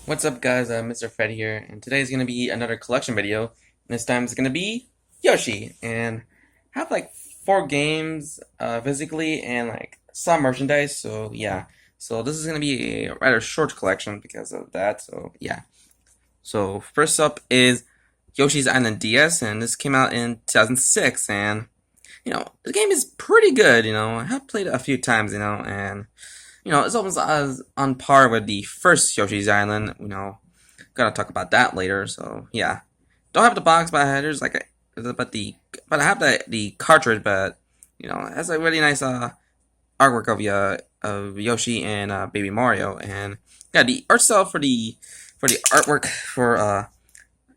What's up guys, Mr. Fred here, and today's gonna be another collection video, and this time it's gonna be Yoshi, and I have like 4 games physically and like some merchandise, so yeah. So this is gonna be a rather short collection because of that, so yeah. So first up is Yoshi's Island DS, and this came out in 2006, and the game is pretty good, I have played it a few times, and it's almost as on par with the first Yoshi's Island. Gonna talk about that later. So yeah, don't have the box, but there's like but I have the cartridge. But it has a really nice artwork of Yoshi and Baby Mario, and yeah, the art style for the artwork for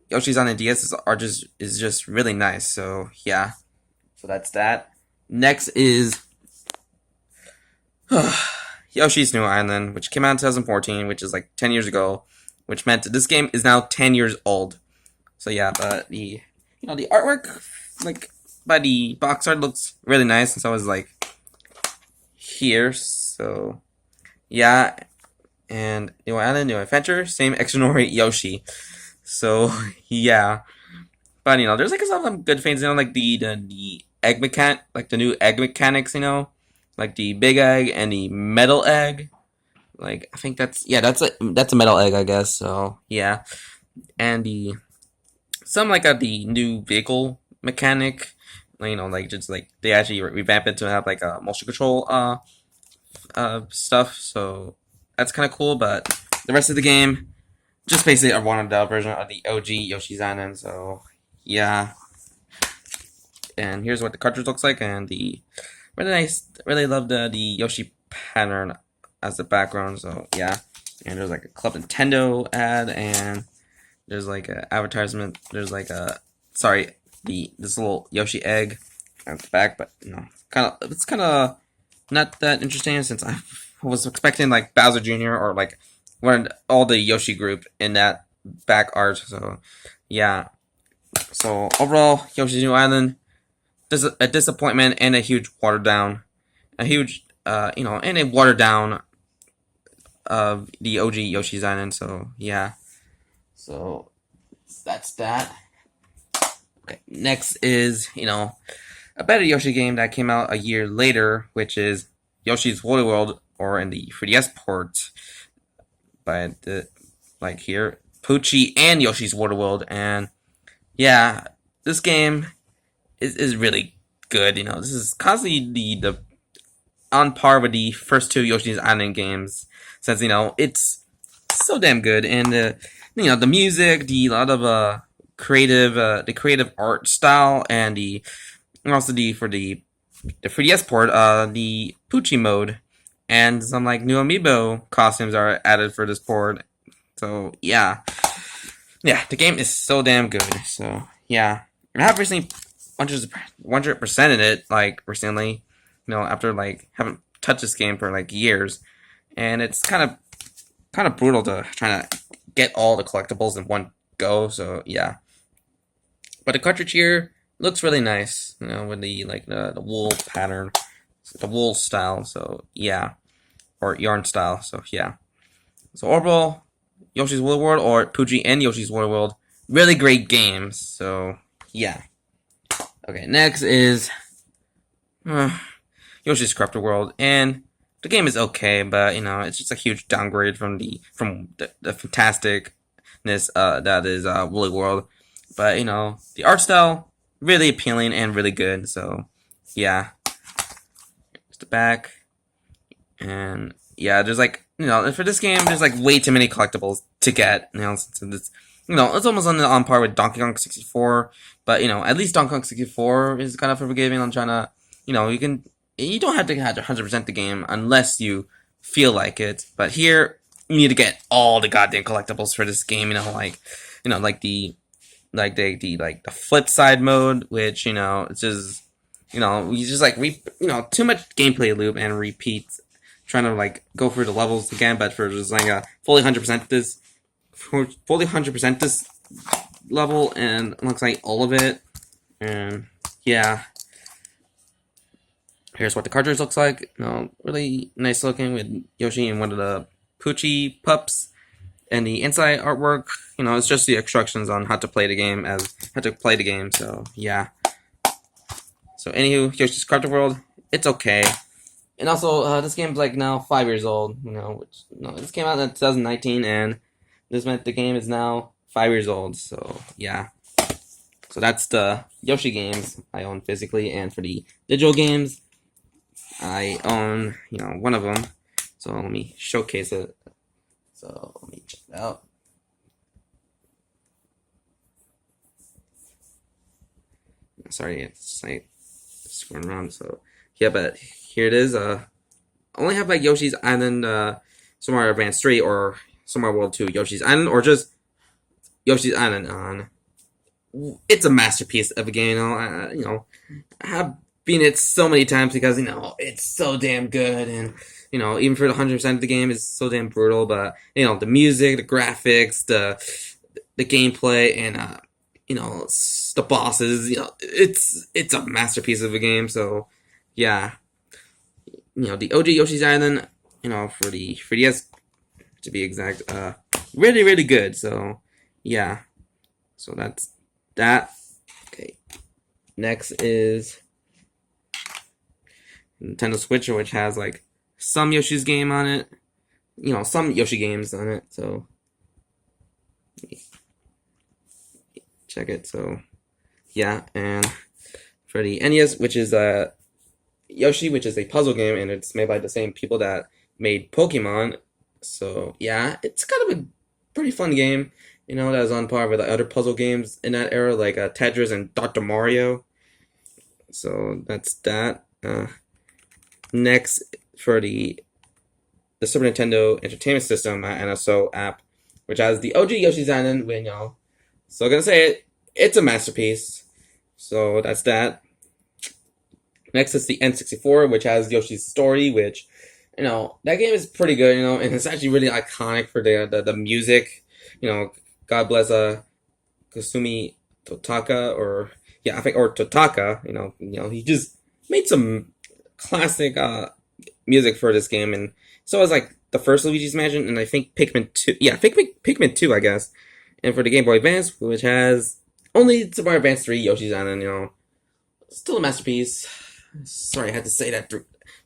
Yoshi's Island DS is just really nice. So yeah, so that's that. Next is Yoshi's New Island, which came out in 2014, which is like 10 years ago, which meant that this game is now 10 years old. So yeah, but the artwork, like, by the box art looks really nice, and so is like here. So yeah, and New Island, New Adventure, same extraordinary Yoshi. So yeah, but there's like some good things, like the egg mechanic, like the new egg mechanics, like the big egg and the metal egg. Like I think that's a metal egg, I guess. So yeah, and the some like the new vehicle mechanic. Like just like they actually revamp it to have like a motion control stuff. So that's kind of cool. But the rest of the game just basically a one-up version of the OG Yoshi's Island. So yeah, and here's what the cartridge looks like, and the really nice. Really love the Yoshi pattern as the background. So yeah, and there's like a Club Nintendo ad, and there's like an advertisement. There's like this little Yoshi egg at the back, but it's kind of not that interesting since I was expecting like Bowser Jr. or like all the Yoshi group in that back art. So yeah, so overall, Yoshi's New Island, a disappointment and a huge watered down, and a watered down of the OG Yoshi's Island. So yeah, so that's that. Okay, next is a better Yoshi game that came out a year later, which is Yoshi's Woolly World, or in the 3DS port by the like here Poochie and Yoshi's Woolly World, and yeah, this game is really good. This is constantly the on par with the first 2 Yoshi's Island games, since it's so damn good, and the music, the lot of the creative art style, and also for the 3DS port, the Poochie mode, and some like new amiibo costumes are added for this port. So yeah, the game is so damn good. So yeah, I have recently 100%ed it like recently. After like haven't touched this game for like years, and it's kind of brutal to try to get all the collectibles in one go. So yeah, but the cartridge here looks really nice, with the wool pattern, the wool style. So yeah, or yarn style. So yeah. So overall, Yoshi's Woolly World, or Poochie and Yoshi's Woolly World, really great games. So yeah. Okay, next is Yoshi's Crafted World, and the game is okay, but it's just a huge downgrade from the fantasticness that is Woolly World. But the art style really appealing and really good. So yeah, it's the back, and yeah, there's like for this game, there's like way too many collectibles to get. Since it's it's almost on par with Donkey Kong 64, but at least Donkey Kong 64 is kind of forgiving on trying to you don't have to 100% the game unless you feel like it. But here, you need to get all the goddamn collectibles for this game. Like the flip side mode, which it's just you just like too much gameplay loop and repeat, trying to like go through the levels again. But for just like a fully 100% this level, and it looks like all of it, and yeah. Here's what the cartridge looks like. Really nice looking with Yoshi and one of the Poochie pups. And the inside artwork, it's just the instructions on how to play the game So yeah. So anywho, Yoshi's Crafted World, it's okay. And also, this game's like now 5 years old. This came out in 2019, and this meant the game is now 5 years old. So yeah. So that's the Yoshi games I own physically, and for the digital games, I own one of them. So let me showcase it. So let me check it out. Sorry, it's like scrolling around. So yeah, but here it is. I only have like Yoshi's Island, Super Mario Advance 3, or Super Mario World 2, Yoshi's Island, or just Yoshi's Island on. It's a masterpiece of a game. I have beaten it so many times because it's so damn good, and even for the 100% of the game is so damn brutal. But the music, the graphics, the gameplay, and the bosses. It's a masterpiece of a game. So yeah, the OG Yoshi's Island. For the 3DS to be exact, really really good. So yeah, so that's that. Okay, next is Nintendo Switch, which has like some Yoshi's game on it. Some Yoshi games on it. So check it. So yeah, and for the NES, which is Yoshi, which is a puzzle game, and it's made by the same people that made Pokemon. So yeah, it's kind of a pretty fun game. That was on par with the other puzzle games in that era, like Tetris and Dr. Mario. So that's that. Next, for the Super Nintendo Entertainment System NSO app, which has the OG Yoshi's Island. So I'm gonna say it. It's a masterpiece. So that's that. Next is the N64, which has Yoshi's Story, which that game is pretty good. And it's actually really iconic for the music. God bless Kasumi Totaka, or Totaka. He just made some classic music for this game, and so was like the first Luigi's Mansion, and I think Pikmin 2. Yeah, Pikmin 2, I guess. And for the Game Boy Advance, which has only Super Mario Advance 3, Yoshi's Island, still a masterpiece. Sorry, I had to say that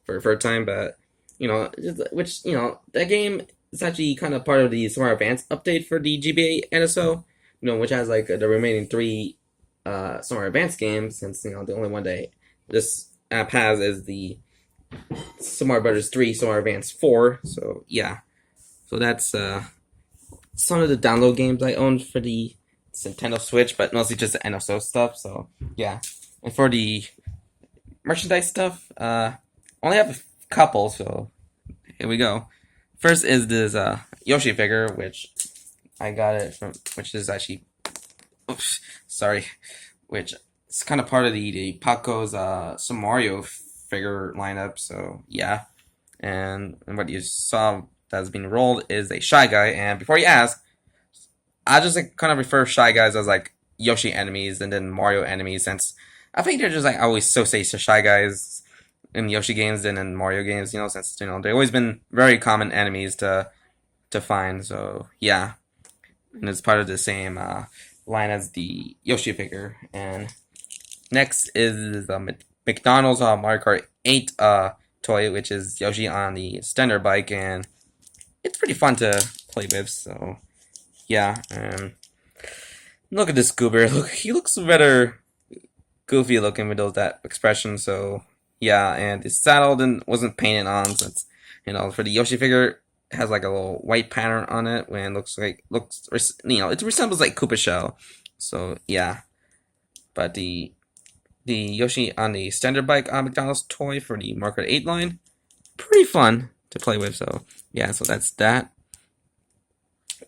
for a third time, but that game is actually kind of part of the Super Mario Advance update for the GBA NSO, which has like the remaining 3 Super Mario Advance games, since the only one that this app has is the Super Mario Brothers 3, Super Mario Advance 4. So yeah, so that's some of the download games I own for the Nintendo Switch, but mostly just the NSO stuff. So yeah, and for the merchandise stuff, only have a couple. So here we go. First is this Yoshi figure, which I got it from, which is actually, oops, sorry, which is kind of part of the Paco's Super Mario figure lineup. So yeah, and what you saw that's being rolled is a Shy Guy. And before you ask, I just like kind of refer Shy Guys as like Yoshi enemies and then Mario enemies, since I think they're just like always associated to Shy Guys in Yoshi games than in Mario games. Since they've always been very common enemies to find. So yeah, and it's part of the same line as the Yoshi figure. And next is McDonald's Mario Kart 8 toy, which is Yoshi on the Stender bike, and it's pretty fun to play with. So yeah, and look at this goober. Look, he looks rather goofy looking with that expression. So yeah, and his saddle wasn't painted on, since for the Yoshi figure, it has like a little white pattern on it, when it it resembles like Koopa Shell. So yeah, but the Yoshi on the Standard Bike McDonald's toy for the Mario Kart 8 line, pretty fun to play with. So yeah, so that's that.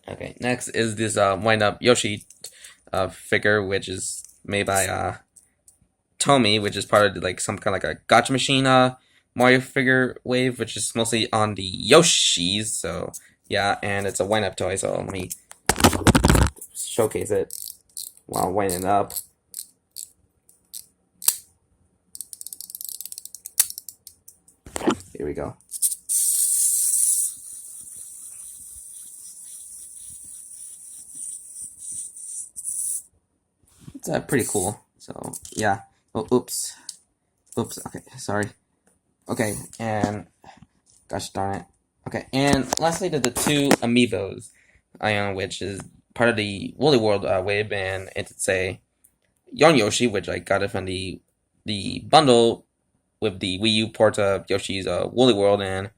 Okay, next is this wind up Yoshi figure, which is made by Tomy, which is part of like some kind of like a gotcha machine Mario figure wave, which is mostly on the Yoshis. So yeah, and it's a wind up toy. So let me showcase it while winding up. Here we go. pretty cool. So yeah. Oh, oops. Okay, sorry. Okay, and gosh darn it. Okay, and lastly, the two amiibos, which is part of the Woolly World wave, and it's a Yarn Yoshi, which I got it from the bundle with the Wii U port of Yoshi's Woolly World, and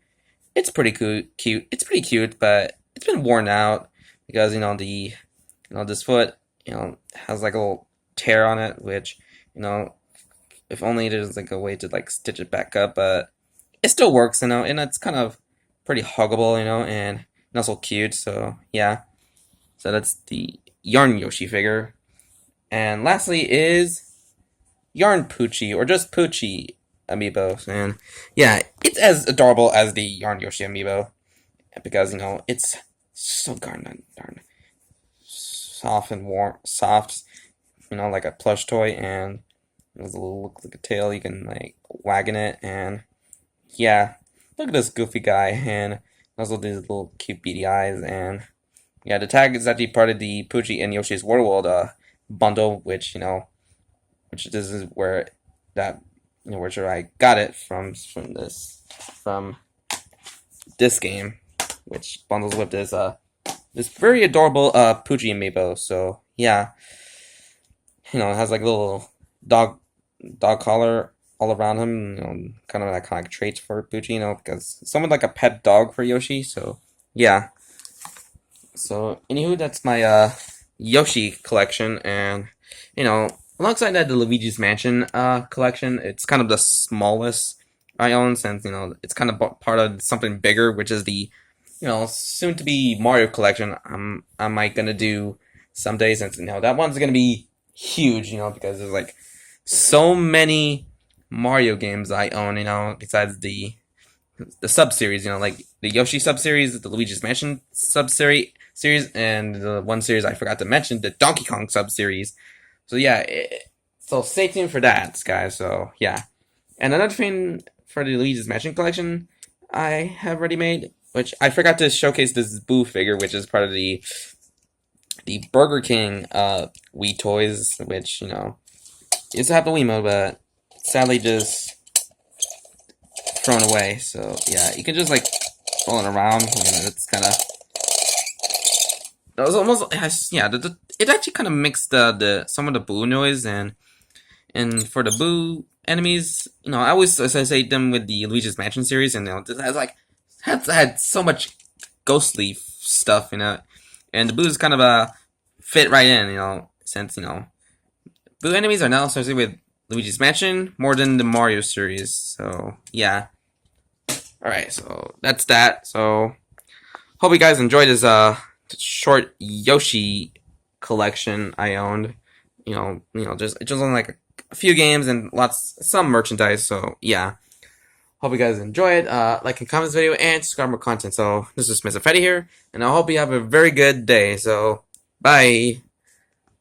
it's pretty cute. It's pretty cute, but it's been worn out because this foot has like a little tear on it, which if only there's like a way to like stitch it back up, but it still works, and it's kind of pretty huggable, and also cute. So yeah, so that's the Yarn Yoshi figure. And lastly is Yarn Poochie, or just Poochie amiibo, and yeah, it's as adorable as the Yarn Yoshi amiibo because it's so darn soft and warm, soft, like a plush toy, and there's a little look like a tail you can like wagging it, and yeah, look at this goofy guy, and also these little cute beady eyes, and yeah, the tag is actually part of the Poochie and Yoshi's World bundle, which which this is where that where I got it from this game, which bundles with this very adorable Poochie amiibo. So yeah, it has like a little dog collar all around him, kind of that kind of traits for Poochie, because it's somewhat like a pet dog for Yoshi. So yeah. So anywho, that's my Yoshi collection, and alongside that, the Luigi's Mansion collection. It's kind of the smallest I own, since it's kind of part of something bigger, which is the soon to be Mario collection. I might gonna do someday, since that one's gonna be huge, because there's like so many Mario games I own, besides the sub series, like the Yoshi sub series, the Luigi's Mansion sub series, and the one series I forgot to mention, the Donkey Kong sub series. So yeah, so stay tuned for that, guys. So yeah, and another thing for the Luigi's Mansion collection I have already made, which I forgot to showcase, this Boo figure, which is part of the Burger King Wii toys, which used to have the Wiimote, but sadly just thrown away. So yeah, you can just like roll it around, and it's kind of. It was almost it actually kind of mixed some of the Boo noise, and for the Boo enemies, I always associate them with the Luigi's Mansion series, and it has like had so much ghostly stuff, and the Boos kind of fit right in, since Boo enemies are now associated with Luigi's Mansion more than the Mario series. So yeah, all right, so that's that. So hope you guys enjoyed this short Yoshi collection I owned. Just on like a few games and some merchandise. So yeah, hope you guys enjoy it. Like and comment this video and subscribe for more content. So this is Mr. Fetty here, and I hope you have a very good day. So bye.